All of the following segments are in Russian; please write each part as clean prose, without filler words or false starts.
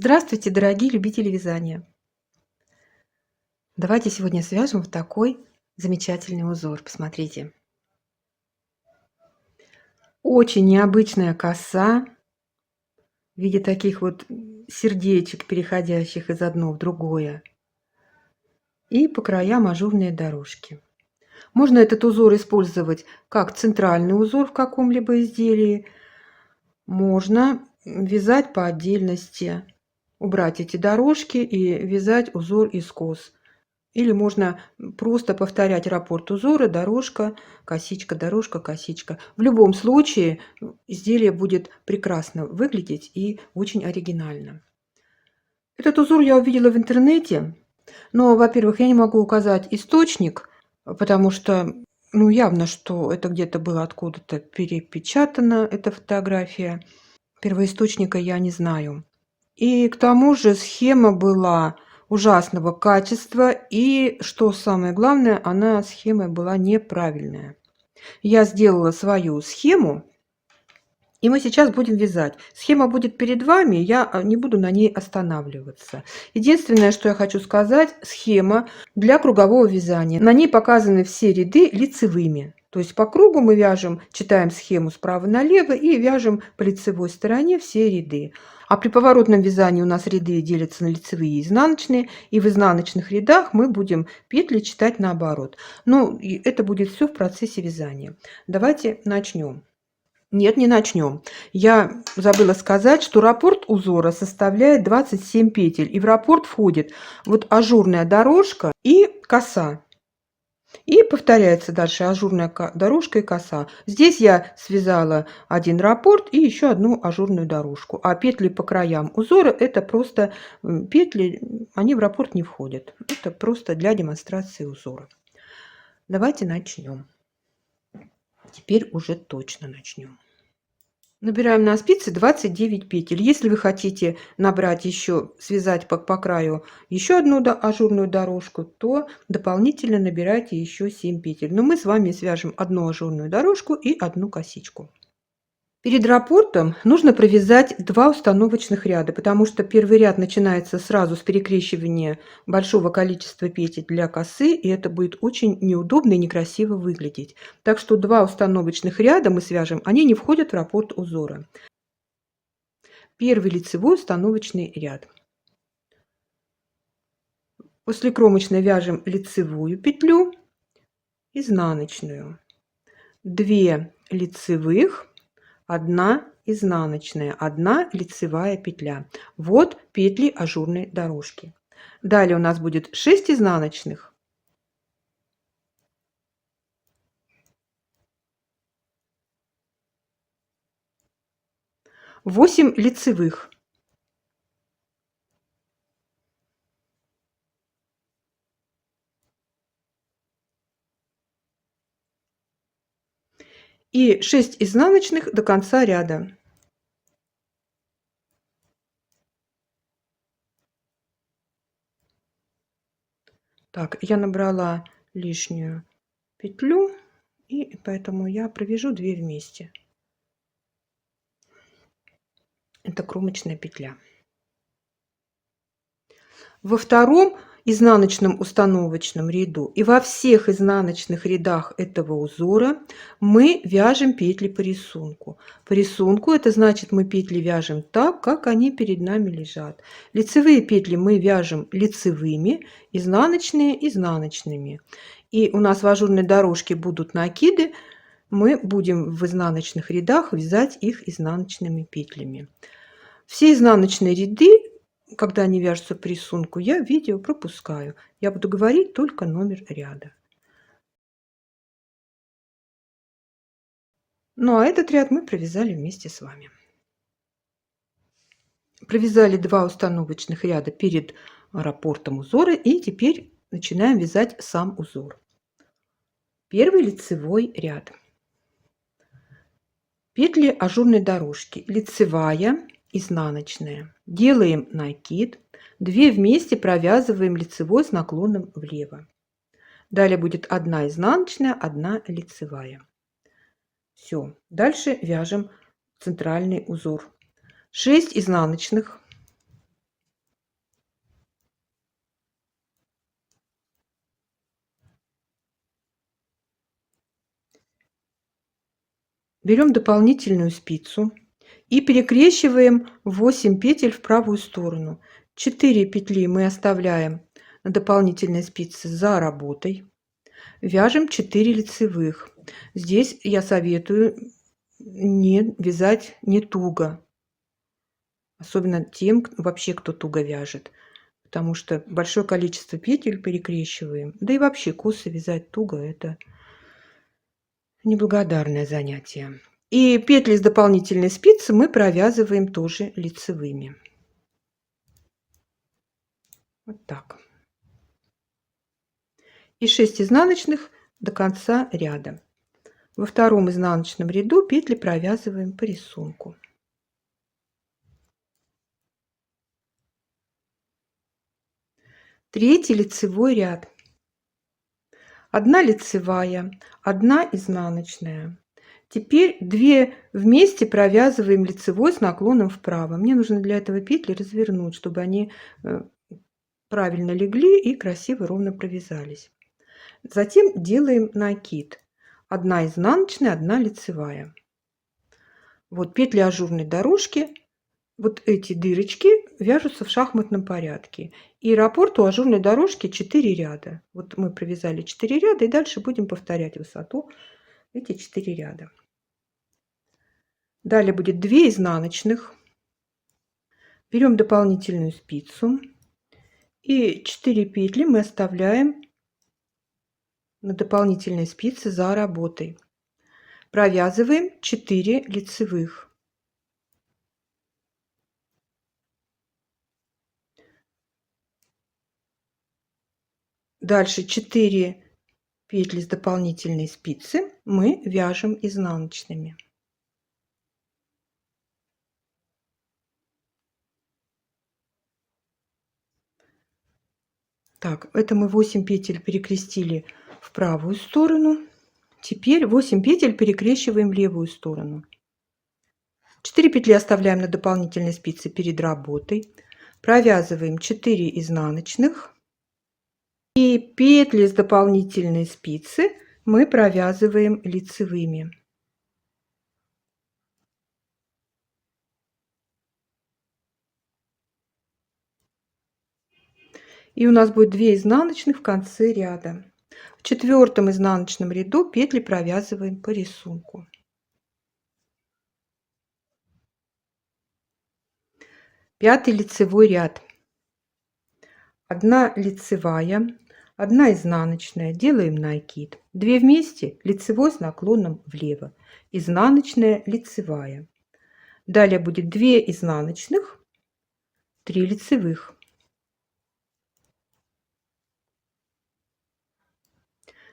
Здравствуйте, дорогие любители вязания! Давайте сегодня свяжем вот такой замечательный узор. Посмотрите. Очень необычная коса в виде таких вот сердечек, переходящих из одного в другое. И по краям ажурные дорожки. Можно этот узор использовать как центральный узор в каком-либо изделии. Можно вязать по отдельности, убрать эти дорожки и вязать узор из кос. Или можно просто повторять раппорт узора: дорожка, косичка, косичка. В любом случае изделие будет прекрасно выглядеть и очень оригинально. Этот узор я увидела в интернете, но, во-первых, я не могу указать источник, потому что, явно, что это где-то было откуда-то перепечатана, эта фотография. Первоисточника я не знаю. И к тому же схема была ужасного качества, и, что самое главное, схема была неправильная. Я сделала свою схему, и мы сейчас будем вязать. Схема будет перед вами, я не буду на ней останавливаться. Единственное, что я хочу сказать, схема для кругового вязания. На ней показаны все ряды лицевыми. То есть по кругу мы вяжем, читаем схему справа налево и вяжем по лицевой стороне все ряды. А при поворотном вязании у нас ряды делятся на лицевые и изнаночные, и в изнаночных рядах мы будем петли читать наоборот. И это будет все в процессе вязания. Давайте начнем. Нет, не начнем. Я забыла сказать, что раппорт узора составляет 27 петель, и в раппорт входит вот ажурная дорожка и коса. И повторяется дальше ажурная дорожка и коса. Здесь я связала один раппорт и еще одну ажурную дорожку. А петли по краям узора — это просто петли, они в раппорт не входят. Это просто для демонстрации узора. Давайте начнем. Теперь уже точно начнем. Набираем на спицы 29 петель. Если вы хотите набрать еще, связать по краю еще одну ажурную дорожку, то дополнительно набирайте еще 7 петель. Но мы с вами свяжем одну ажурную дорожку и одну косичку. Перед раппортом нужно провязать 2 установочных ряда, потому что первый ряд начинается сразу с перекрещивания большого количества петель для косы, и это будет очень неудобно и некрасиво выглядеть. Так что 2 установочных ряда мы свяжем, они не входят в раппорт узора. Первый лицевой установочный ряд. После кромочной вяжем лицевую петлю, изнаночную, 2 лицевых, 1 изнаночная, 1 лицевая петля. Вот петли ажурной дорожки. Далее у нас будет 6 изнаночных, 8 лицевых, и 6 изнаночных до конца ряда. Так, я набрала лишнюю петлю, и поэтому я провяжу 2 вместе. Это кромочная петля. Во втором изнаночном установочном ряду и во всех изнаночных рядах этого узора мы вяжем петли по рисунку. По рисунку это значит, мы петли вяжем так, как они перед нами лежат. Лицевые петли мы вяжем лицевыми, изнаночные изнаночными. И у нас в ажурной дорожке будут накиды, мы будем в изнаночных рядах вязать их изнаночными петлями. Все изнаночные ряды, когда они вяжутся по рисунку, я видео пропускаю. Я буду говорить только номер ряда. А этот ряд мы провязали вместе с вами. Провязали 2 установочных ряда перед раппортом узора, и теперь начинаем вязать сам узор. Первый лицевой ряд. Петли ажурной дорожки. Лицевая, изнаночная. Делаем накид. 2 вместе провязываем лицевой с наклоном влево. Далее будет 1 изнаночная, 1 лицевая. Все. Дальше вяжем центральный узор. 6 изнаночных, берем дополнительную спицу и перекрещиваем 8 петель в правую сторону. 4 петли мы оставляем на дополнительной спице за работой. Вяжем 4 лицевых. Здесь я советую не вязать не туго, особенно тем, вообще кто туго вяжет, потому что большое количество петель перекрещиваем. Да и вообще косы вязать туго — это неблагодарное занятие. И петли с дополнительной спицы мы провязываем тоже лицевыми. Вот так. И 6 изнаночных до конца ряда. Во втором изнаночном ряду петли провязываем по рисунку. Третий лицевой ряд. 1 лицевая, 1 изнаночная. Теперь 2 вместе провязываем лицевой с наклоном вправо. Мне нужно для этого петли развернуть, чтобы они правильно легли и красиво ровно провязались. Затем делаем накид. 1 изнаночная, 1 лицевая. Вот петли ажурной дорожки, вот эти дырочки вяжутся в шахматном порядке. И раппорт у ажурной дорожки 4 ряда. Вот мы провязали 4 ряда, и дальше будем повторять высоту эти 4 ряда. Далее будет 2 изнаночных. Берем дополнительную спицу. И 4 петли мы оставляем на дополнительной спице за работой. Провязываем 4 лицевых. Дальше 4 петли с дополнительной спицы мы вяжем изнаночными. Так, это мы 8 петель перекрестили в правую сторону. Теперь 8 петель перекрещиваем в левую сторону. 4 петли оставляем на дополнительной спице перед работой. Провязываем 4 изнаночных. И петли с дополнительной спицы мы провязываем лицевыми. И у нас будет 2 изнаночных в конце ряда. В 4-м изнаночном ряду петли провязываем по рисунку. Пятый лицевой ряд. 1 лицевая, 1 изнаночная, делаем накид. 2 вместе, лицевой с наклоном влево, изнаночная, лицевая. Далее будет 2 изнаночных, 3 лицевых.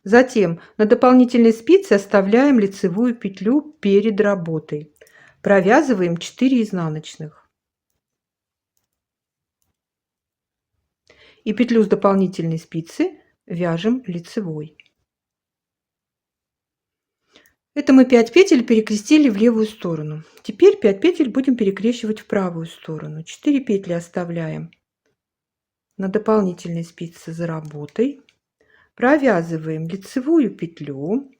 Затем на дополнительной спице оставляем лицевую петлю перед работой. Провязываем 4 изнаночных. И петлю с дополнительной спицы вяжем лицевой. Это мы 5 петель перекрестили в левую сторону. Теперь 5 петель будем перекрещивать в правую сторону. 4 петли оставляем на дополнительной спице за работой. Провязываем лицевую петлю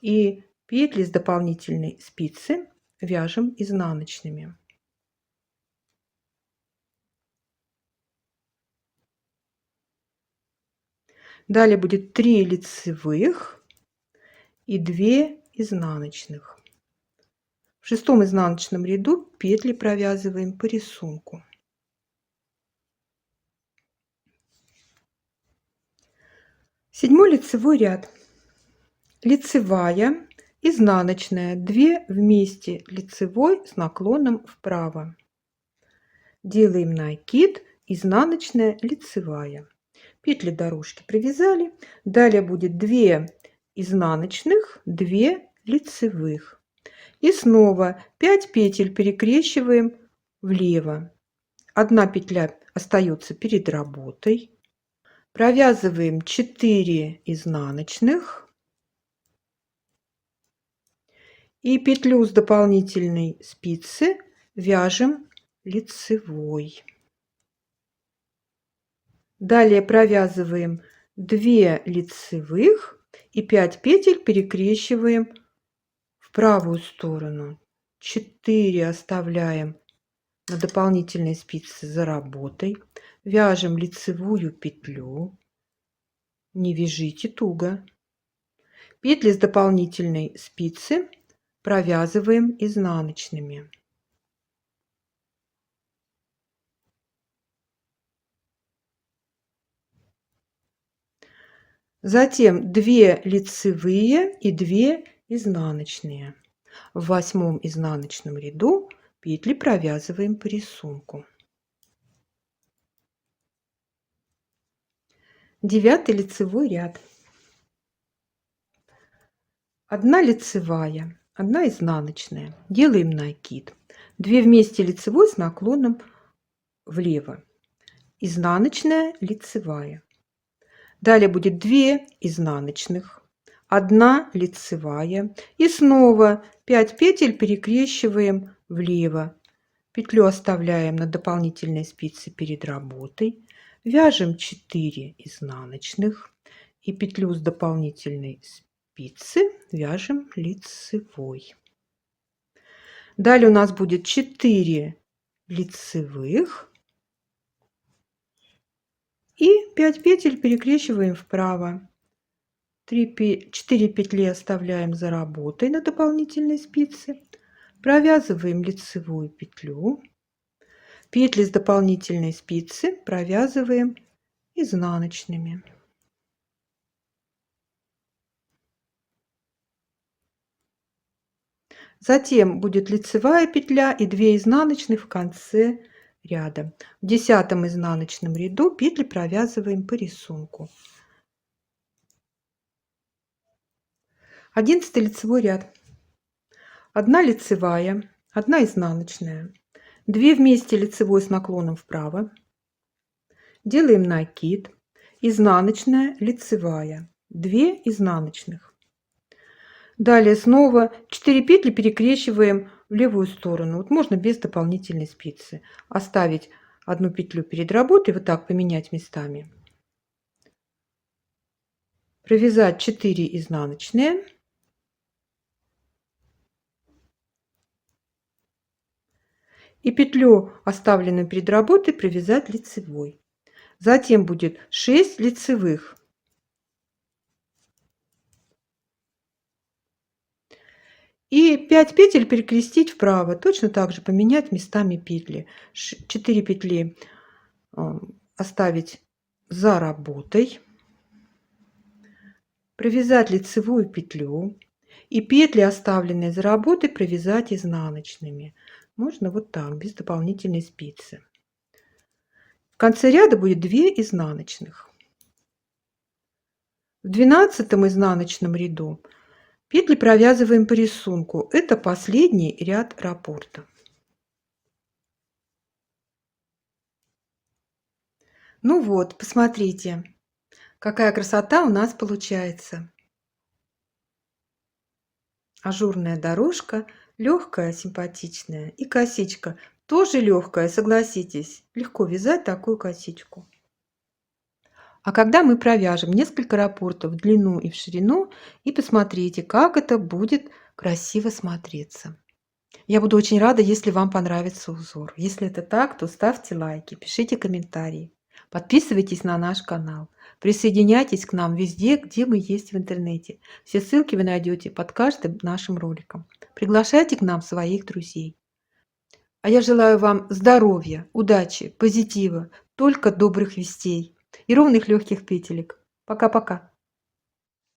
и петли с дополнительной спицы вяжем изнаночными. Далее будет 3 лицевых и 2 изнаночных. В 6-м изнаночном ряду петли провязываем по рисунку. Седьмой лицевой ряд. Лицевая, изнаночная, 2 вместе, лицевой с наклоном вправо. Делаем накид, изнаночная, лицевая. Петли дорожки провязали. Далее будет 2 изнаночных, 2 лицевых. И снова 5 петель перекрещиваем влево. 1 петля остается перед работой. Провязываем 4 изнаночных и петлю с дополнительной спицы вяжем лицевой. Далее провязываем 2 лицевых и 5 петель перекрещиваем в правую сторону 4 оставляем на дополнительной спице за работой. Вяжем лицевую петлю. Не вяжите туго. Петли с дополнительной спицы провязываем изнаночными. Затем 2 лицевые и 2 изнаночные. В 8 изнаночном ряду петли провязываем по рисунку. 9 лицевой ряд. 1 лицевая, 1 изнаночная. Делаем накид. 2 вместе лицевой с наклоном влево. Изнаночная, лицевая. Далее будет 2 изнаночных, 1 лицевая и снова 5 петель перекрещиваем влево. Петлю оставляем на дополнительной спице перед работой. Вяжем 4 изнаночных и петлю с дополнительной спицы вяжем лицевой. Далее у нас будет 4 лицевых и 5 петель перекрещиваем вправо. 4 петли оставляем за работой на дополнительной спице. Провязываем лицевую петлю. Петли с дополнительной спицы провязываем изнаночными. Затем будет лицевая петля и 2 изнаночных в конце ряда. В 10 изнаночном ряду петли провязываем по рисунку. 11 лицевой ряд. 1 лицевая, 1 изнаночная, 2 вместе лицевой с наклоном вправо. Делаем накид. Изнаночная, лицевая, 2 изнаночных. Далее снова 4 петли перекрещиваем в левую сторону. Вот можно без дополнительной спицы. Оставить одну петлю перед работой, вот так поменять местами. Провязать 4 изнаночные. И петлю, оставленную перед работой, провязать лицевой. Затем будет 6 лицевых. И 5 петель перекрестить вправо. Точно так же поменять местами петли. 4 петли оставить за работой. Провязать лицевую петлю. И петли, оставленные за работой, провязать изнаночными. Можно вот так, без дополнительной спицы. В конце ряда будет 2 изнаночных. В 12 изнаночном ряду петли провязываем по рисунку. Это последний ряд раппорта. Ну вот, посмотрите, какая красота у нас получается. Ажурная дорожка, легкая, симпатичная. И косичка тоже легкая, согласитесь. Легко вязать такую косичку. А когда мы провяжем несколько раппортов в длину и в ширину, и посмотрите, как это будет красиво смотреться. Я буду очень рада, если вам понравится узор. Если это так, то ставьте лайки, пишите комментарии. Подписывайтесь на наш канал. Присоединяйтесь к нам везде, где мы есть в интернете. Все ссылки вы найдете под каждым нашим роликом. Приглашайте к нам своих друзей. А я желаю вам здоровья, удачи, позитива, только добрых вестей и ровных легких петелек. Пока-пока.